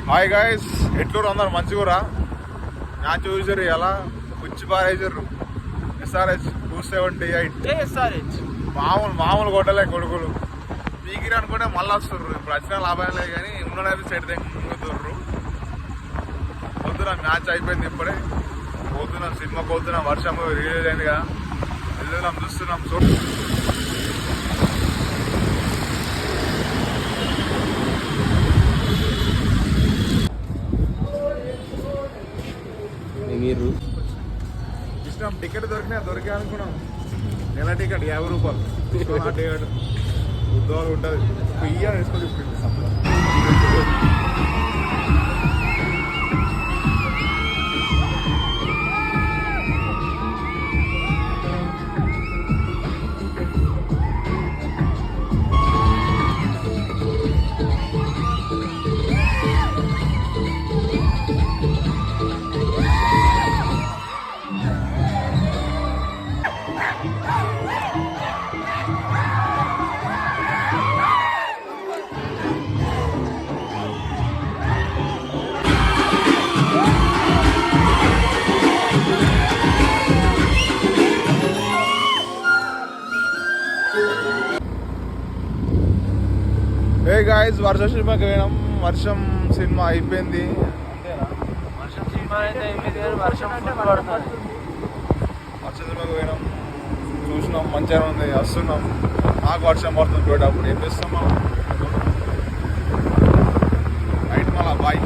Hi guys, ఎట్లూరు అందరు మంచిగురా. Match చూసారు ఎలా పుచ్చి పారేసారు. SRH 278 మామూలు కొట్టలే కొడుకులు పీకిరి అనుకుంటే మళ్ళీ వస్తుర్రు. ఇప్పుడు వచ్చిన లాభం లేదు కానీ ఉన్నది సైడ్ దగ్గర పొద్దున మ్యాచ్ అయిపోయింది. ఇప్పుడే పోతున్నాం, సినిమాకి పోతున్నాం. వర్షం రిలీజ్ అయింది కదా, వెళ్తున్నాం, చూస్తున్నాం. మీరు ఇష్టం టికెట్ దొరికా అనుకున్నాం. నెల టికెట్ 50 రూపాయలు. టికెట్ ఉద్యోగాలు ఉంటుంది. ఇయ్యాలి వేసుకొని గాయస్. వర్షం సినిమాకి పోయినాం. వర్షం సినిమా అయిపోయింది. వర్షం సినిమా అయితే అయిపోయింది కానీ వర్షం పడుతుంది. వర్షం సినిమాకి పోయినాం, చూసినాం, మంచిగా ఉంది. వస్తున్నాం, మాకు వర్షం పడుతుంది. పోయేటప్పుడు ఏం చేస్తాం మనం. రైట్ మళ్ళా బాయ్.